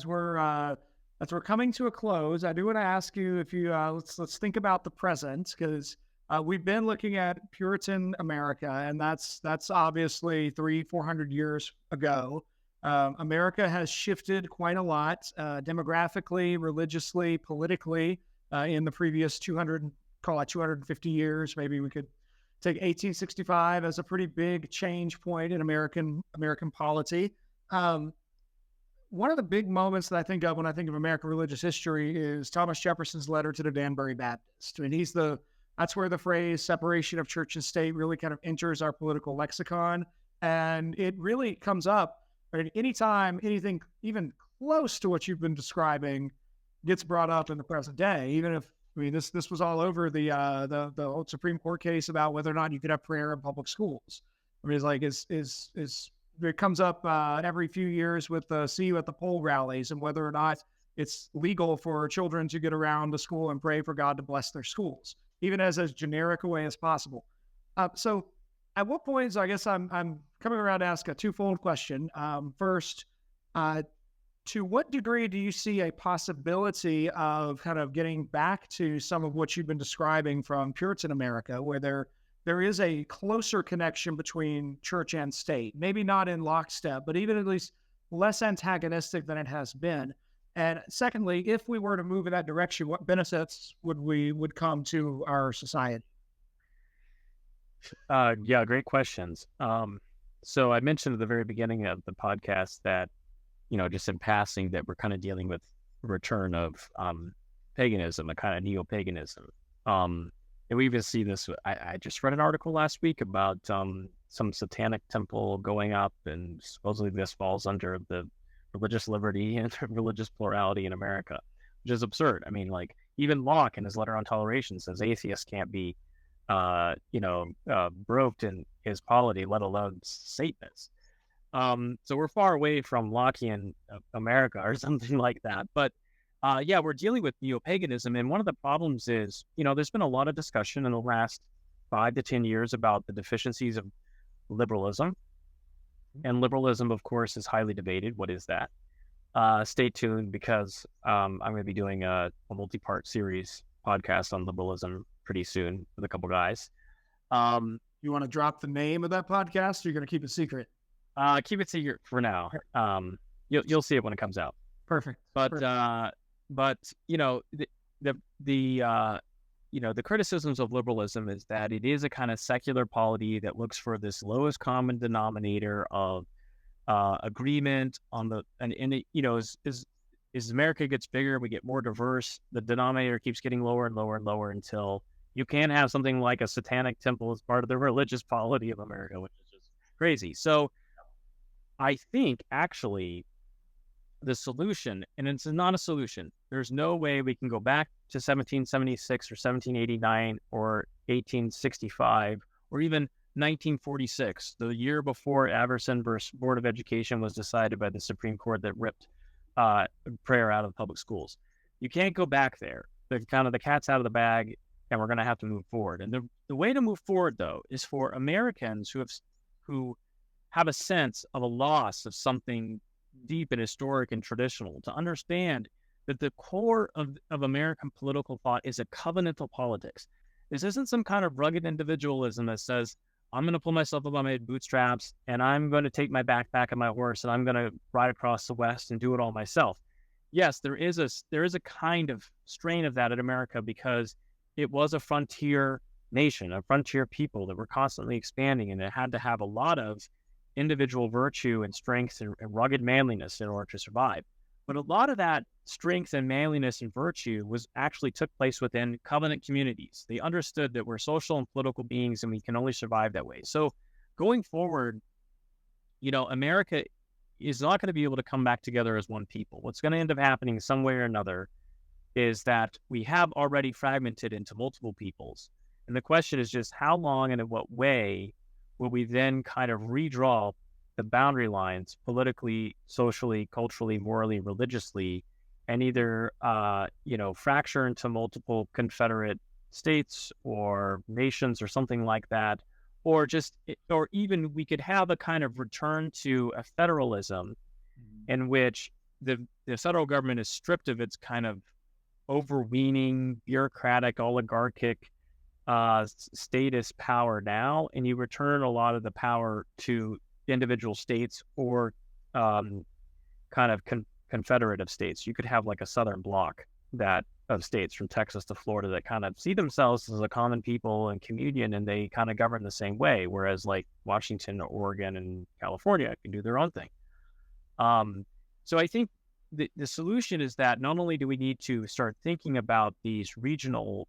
coming to a close. I do want to ask you if you let's think about the present, because we've been looking at Puritan America, and that's obviously 300-400 years ago. America has shifted quite a lot, demographically, religiously, politically, in the previous 250 years. Maybe we could take 1865 as a pretty big change point in American polity. One of the big moments that I think of when I think of American religious history is Thomas Jefferson's letter to the Danbury Baptist. I mean, that's where the phrase separation of church and state really kind of enters our political lexicon. And it really comes up anytime anything even close to what you've been describing gets brought up in the present day. Even if, this was all over the old Supreme Court case about whether or not you could have prayer in public schools. I mean, it's like, it comes up every few years with see you at the poll rallies and whether or not it's legal for children to get around the school and pray for God to bless their schools, even as generic a way as possible. So at what point, so I guess I'm coming around to ask a twofold question. First, to what degree do you see a possibility of kind of getting back to some of what you've been describing from Puritan America, where there is a closer connection between church and state, maybe not in lockstep, but even at least less antagonistic than it has been? And secondly, if we were to move in that direction, what benefits would come to our society? Yeah, great questions. So I mentioned at the very beginning of the podcast that, just in passing, that we're kind of dealing with the return of paganism, a kind of neo-paganism. And we even see this. I just read an article last week about some satanic temple going up, and supposedly this falls under the religious liberty and religious plurality in America, which is absurd. I mean, like, even Locke in his letter on toleration says atheists can't be, broached in his polity, let alone Satanists. So we're far away from Lockean America or something like that. But yeah, we're dealing with neo-paganism. And one of the problems is, there's been a lot of discussion in the last 5 to 10 years about the deficiencies of liberalism. And liberalism, of course, is highly debated. What is that? Stay tuned, because I'm going to be doing a multi-part series podcast on liberalism pretty soon with a couple guys. You want to drop the name of that podcast, or you're going to keep it secret? Keep it secret for now. You'll see it when it comes out. Perfect. But the criticisms of liberalism is that it is a kind of secular polity that looks for this lowest common denominator of agreement on as America gets bigger, we get more diverse, the denominator keeps getting lower and lower and lower until you can't have something like a satanic temple as part of the religious polity of America, which is just crazy. So I think actually the solution, and it's not a solution, there's no way we can go back to 1776 or 1789 or 1865 or even 1946, the year before Averson versus Board of Education was decided by the Supreme Court that ripped prayer out of the public schools. You can't go back there. The cat's out of the bag, and we're going to have to move forward. And the way to move forward, though, is for Americans who have a sense of a loss of something deep and historic and traditional to understand that the core of American political thought is a covenantal politics. This isn't some kind of rugged individualism that says, I'm going to pull myself up by my bootstraps and I'm going to take my backpack and my horse and I'm going to ride across the West and do it all myself. Yes, there is a kind of strain of that in America because it was a frontier nation, a frontier people that were constantly expanding, and it had to have a lot of individual virtue and strength and rugged manliness in order to survive. But a lot of that strength and manliness and virtue actually took place within covenant communities. They understood that we're social and political beings and we can only survive that way. So going forward, America is not going to be able to come back together as one people. What's going to end up happening some way or another is that we have already fragmented into multiple peoples. And the question is just how long and in what way will we then kind of redraw the boundary lines politically, socially, culturally, morally, religiously, and either, fracture into multiple confederate states or nations or something like that, or even we could have a kind of return to a federalism in which the federal government is stripped of its kind of overweening, bureaucratic, oligarchic statist power now, and you return a lot of the power to individual states or kind of confederative states. You could have like a southern bloc of states from Texas to Florida that kind of see themselves as a common people and communion, and they kind of govern the same way, whereas like Washington, Oregon, and California can do their own thing. So I think the solution is that not only do we need to start thinking about these regional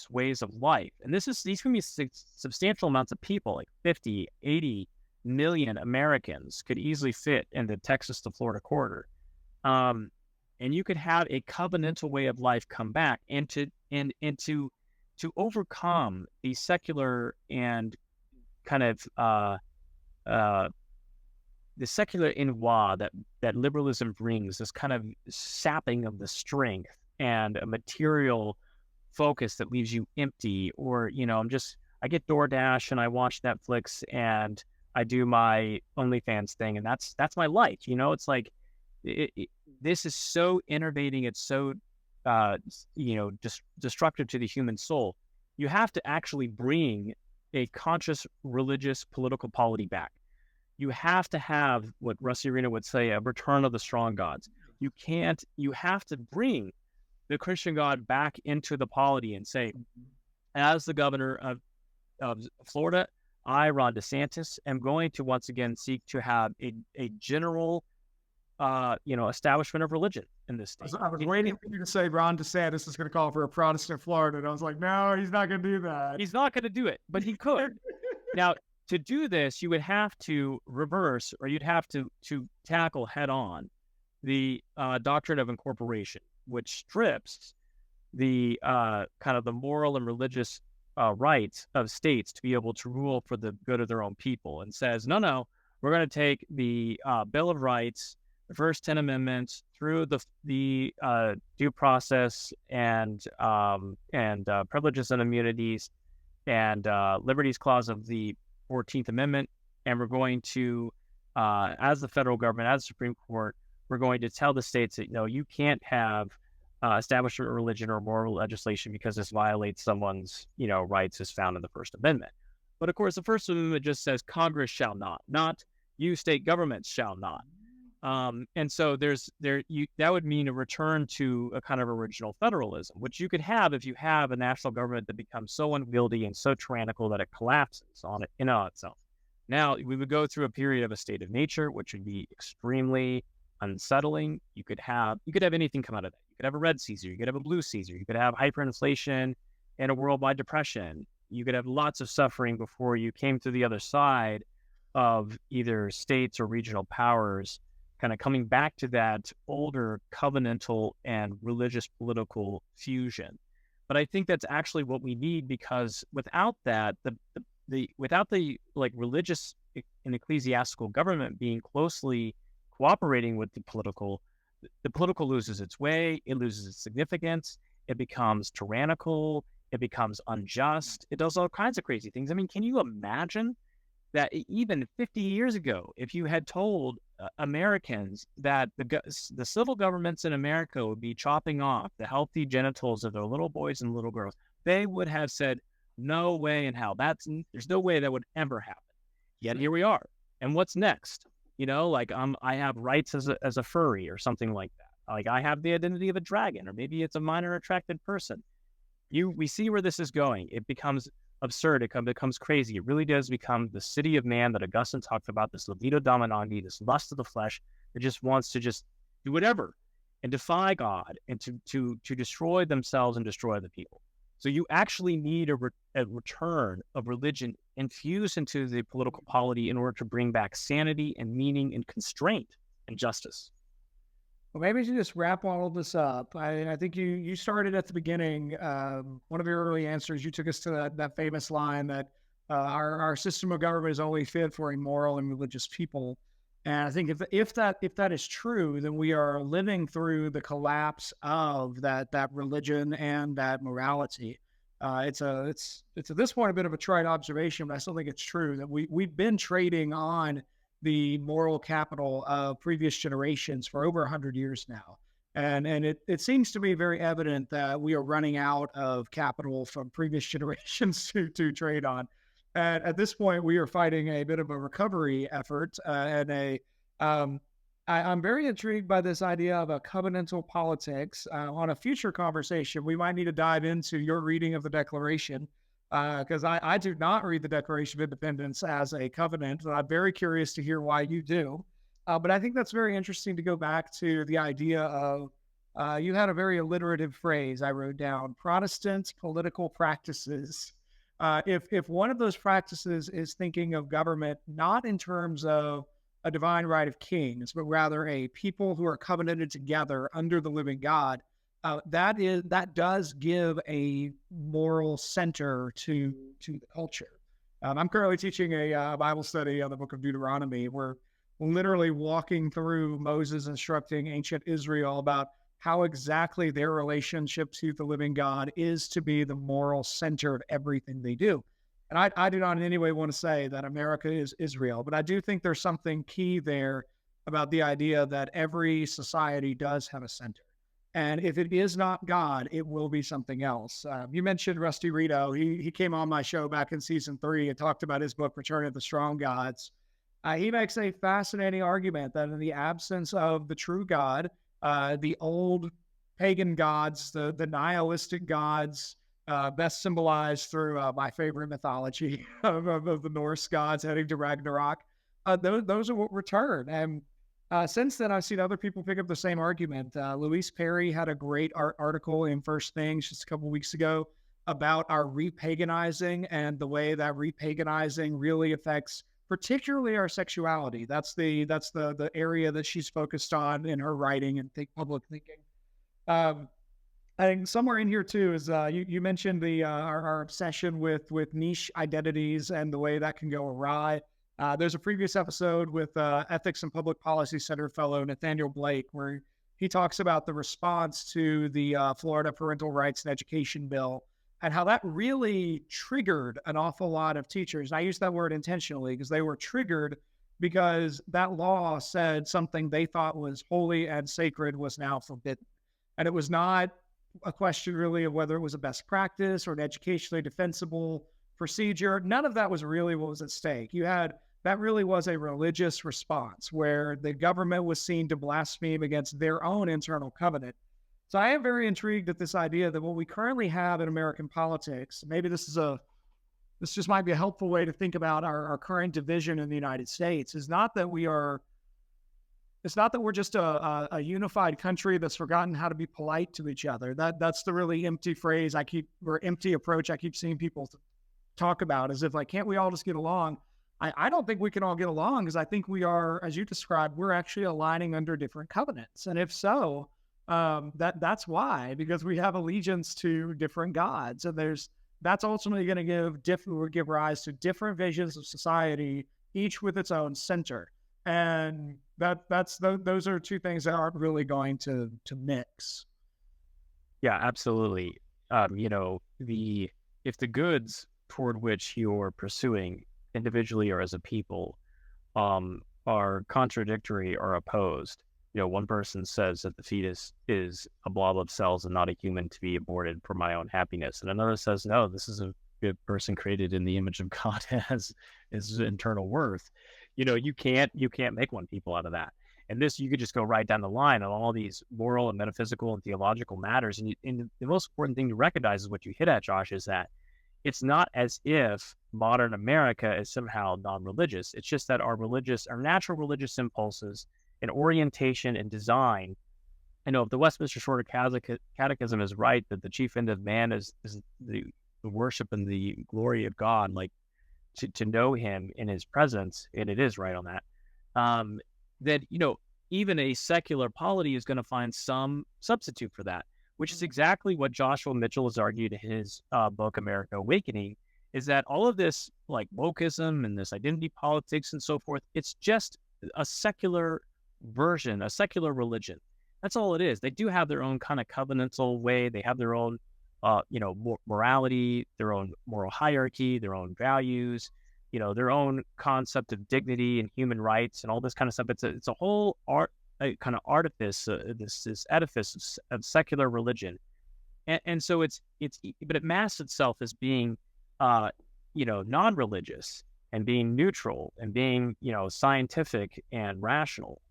ways of life, and these can be substantial amounts of people, like 50, 80 million Americans could easily fit in the Texas to Florida corridor. And you could have a covenantal way of life come back and to overcome the secular and kind of the secular ennui that liberalism brings, this kind of sapping of the strength and a material focus that leaves you empty, or I get DoorDash and I watch Netflix and I do my OnlyFans thing, and that's my life. It's like this is so enervating. It's so destructive to the human soul. You have to actually bring a conscious religious political polity back. You have to have what Rusty Arena would say, a return of the strong gods. You have to bring the Christian God back into the polity and say, as the governor of Florida, I, Ron DeSantis, am going to once again seek to have a general, establishment of religion in this state. I was waiting for you to say Ron DeSantis is going to call for a Protestant Florida, and I was like, no, he's not going to do that. He's not going to do it, but he could. Now, to do this, you would have to reverse, or you'd have to tackle head on the doctrine of incorporation, which strips the kind of the moral and religious rights of states to be able to rule for the good of their own people, and says, no, we're going to take the Bill of Rights, the first 10 amendments, through the due process and privileges and immunities and liberties clause of the 14th Amendment, and we're going to, as the federal government, as the Supreme Court, we're going to tell the states that, no, you can't have establishment of religion or moral legislation because this violates someone's, rights as found in the First Amendment. But of course, the First Amendment just says Congress shall not you state governments shall not. And so that would mean a return to a kind of original federalism, which you could have if you have a national government that becomes so unwieldy and so tyrannical that it collapses on it in and of itself. Now, we would go through a period of a state of nature, which would be extremely unsettling. You could have anything come out of that. You could have a red Caesar, you could have a blue Caesar, you could have hyperinflation and a worldwide depression. You could have lots of suffering before you came to the other side of either states or regional powers kind of coming back to that older covenantal and religious political fusion. But I think that's actually what we need, because without that, without the religious and ecclesiastical government being closely cooperating with the political, the political loses its way, it loses its significance, it becomes tyrannical, it becomes unjust, it does all kinds of crazy things. I mean, can you imagine that even 50 years ago, if you had told Americans that the civil governments in America would be chopping off the healthy genitals of their little boys and little girls, they would have said, no way in hell. There's no way that would ever happen. Yet here we are. And what's next? Like I have rights as a furry or something like that. Like I have the identity of a dragon, or maybe it's a minor attracted person. We see where this is going. It becomes absurd. It becomes crazy. It really does become the city of man that Augustine talked about, this libido dominandi, this lust of the flesh that just wants to just do whatever and defy God and to destroy themselves and destroy the people. So you actually need a return of religion infused into the political polity in order to bring back sanity and meaning and constraint and justice. Well, maybe to just wrap all of this up, I think you started at the beginning. One of your early answers, you took us to that famous line that our system of government is only fit for a moral and religious people. And I think if that is true, then we are living through the collapse of that religion and that morality. It's at this point a bit of a trite observation, but I still think it's true that we've been trading on the moral capital of previous generations for over 100 years now. And it seems to me very evident that we are running out of capital from previous generations to trade on. And at this point, we are fighting a bit of a recovery effort. I'm very intrigued by this idea of a covenantal politics. On a future conversation, we might need to dive into your reading of the Declaration, because I do not read the Declaration of Independence as a covenant. And I'm very curious to hear why you do. But I think that's very interesting to go back to the idea of, you had a very alliterative phrase I wrote down, Protestant political practices. If one of those practices is thinking of government not in terms of a divine right of kings, but rather a people who are covenanted together under the living God, that does give a moral center to the culture. I'm currently teaching a Bible study on the book of Deuteronomy. We're literally walking through Moses instructing ancient Israel about how exactly their relationship to the living God is to be the moral center of everything they do. And I do not in any way want to say that America is Israel, but I do think there's something key there about the idea that every society does have a center. And if it is not God, it will be something else. You mentioned Rusty Rito. He came on my show back in season 3 and talked about his book, Return of the Strong Gods. He makes a fascinating argument that in the absence of the true God, the old pagan gods, the nihilistic gods, best symbolized through my favorite mythology of the Norse gods heading to Ragnarok, those are what return. And since then, I've seen other people pick up the same argument. Louise Perry had a great article in First Things just a couple of weeks ago about our repaganizing and the way that repaganizing really affects particularly our sexuality. That's the area that she's focused on in her writing and public thinking. I think somewhere in here too is you mentioned our obsession with niche identities and the way that can go awry. There's a previous episode with Ethics and Public Policy Center fellow Nathaniel Blake where he talks about the response to the Florida Parental Rights and Education Bill and how that really triggered an awful lot of teachers. And I use that word intentionally because they were triggered because that law said something they thought was holy and sacred was now forbidden. And it was not a question really of whether it was a best practice or an educationally defensible procedure. None of that was really what was at stake. That really was a religious response where the government was seen to blaspheme against their own internal covenant. So I am very intrigued at this idea that what we currently have in American politics, maybe this just might be a helpful way to think about our current division in the United States, is not that we're just a unified country that's forgotten how to be polite to each other. That's the really empty phrase empty approach I keep seeing people talk about, as if like, can't we all just get along? I don't think we can all get along because I think we are, as you described, we're actually aligning under different covenants. And if so, that's why, because we have allegiance to different gods. And that's ultimately going to give rise to different visions of society, each with its own center. And those are two things that aren't really going to mix. Yeah, absolutely. If the goods toward which you're pursuing individually or as a people are contradictory or opposed. One person says that the fetus is a blob of cells and not a human to be aborted for my own happiness, and another says, no, this is a good person created in the image of God has his internal worth. You can't make one people out of that. And this, you could just go right down the line on all these moral and metaphysical and theological matters. And the most important thing to recognize is what you hit at, Josh, is that it's not as if modern America is somehow non-religious. It's just that our natural religious impulses and orientation and design. If the Westminster Shorter Catechism is right, that the chief end of man is the worship and the glory of God, like to know him in his presence, and it is right on that, that, even a secular polity is going to find some substitute for that, which is exactly what Joshua Mitchell has argued in his book, America Awakening, is that all of this like wokeism and this identity politics and so forth, it's just a secular version, a secular religion. That's all it is. They do have their own kind of covenantal way. They have their own, morality, their own moral hierarchy, their own values, their own concept of dignity and human rights and all this kind of stuff. It's a whole kind of artifice, this edifice of secular religion, and so but it masks itself as being, non-religious and being neutral and being, scientific and rational,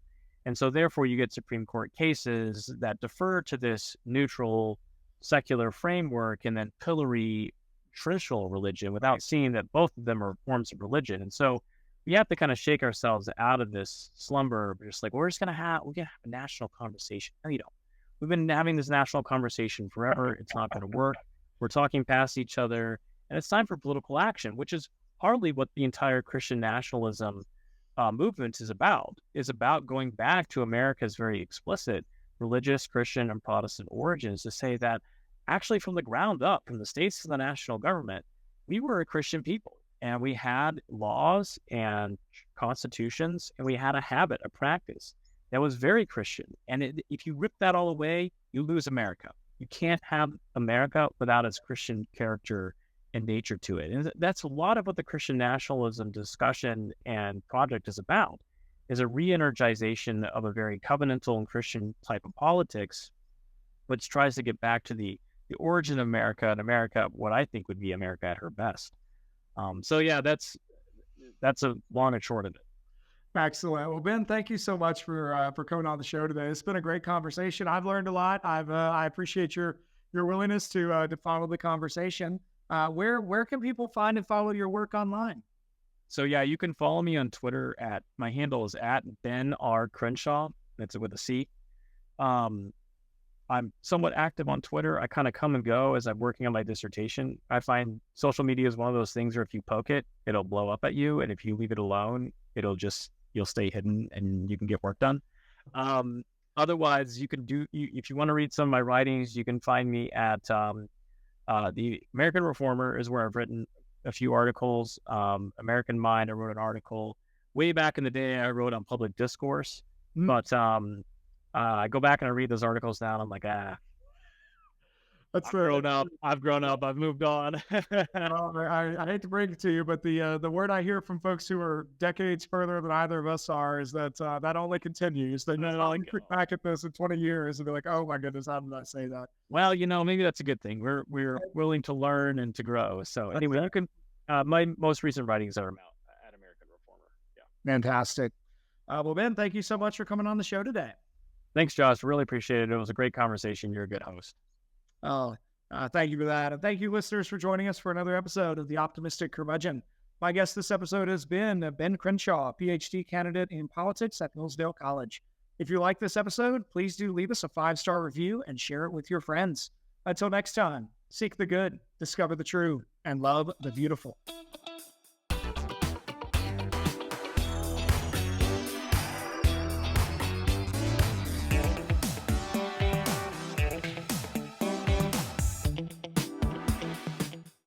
and so therefore you get Supreme Court cases that defer to this neutral secular framework and then pillory traditional religion without seeing that both of them are forms of religion. And so we have to kind of shake ourselves out of this slumber. We're just like, we're gonna have a national conversation. No, you don't. We've been having this national conversation forever. It's not going to work. We're talking past each other, and it's time for political action, which is partly what the entire Christian nationalism movement is about. Is about going back to America's very explicit religious, Christian, and Protestant origins to say that actually from the ground up, from the states to the national government, we were a Christian people, and we had laws and constitutions, and we had a habit, a practice that was very Christian. And if you rip that all away, you lose America. You can't have America without its Christian character and nature to it. And that's a lot of what the Christian nationalism discussion and project is about, is a re-energization of a very covenantal and Christian type of politics, which tries to get back to the origin of America, and America, what I think would be America at her best. So yeah, that's a long and short of it. Excellent. Well, Ben, thank you so much for coming on the show today. It's been a great conversation. I've learned a lot. I appreciate your willingness to follow the conversation. Where can people find and follow your work online? So yeah, you can follow me on Twitter my handle is at Ben R. Crenshaw. That's with a C. I'm somewhat active on Twitter. I kind of come and go as I'm working on my dissertation. I find social media is one of those things where if you poke it, it'll blow up at you. And if you leave it alone, you'll stay hidden and you can get work done. Otherwise, if you want to read some of my writings, you can find me at the American Reformer is where I've written a few articles. American Mind, I wrote an article way back in the day. I wrote on public discourse, but I go back and I read those articles now, and I'm like, I've grown up. I've moved on. Well, I hate to break it to you, but the word I hear from folks who are decades further than either of us are is that that only continues. They look back at this in 20 years and be like, oh my goodness, how did I say that? Well, maybe that's a good thing. We're willing to learn and to grow. So anyway, you can my most recent writings are out at American Reformer. Yeah, fantastic. Well, Ben, thank you so much for coming on the show today. Thanks, Josh. Really appreciate it. It was a great conversation. You're a good host. Oh, thank you for that. And thank you, listeners, for joining us for another episode of The Optimistic Curmudgeon. My guest this episode has been Ben Crenshaw, Ph.D. candidate in politics at Hillsdale College. If you like this episode, please do leave us a 5-star review and share it with your friends. Until next time, seek the good, discover the true, and love the beautiful.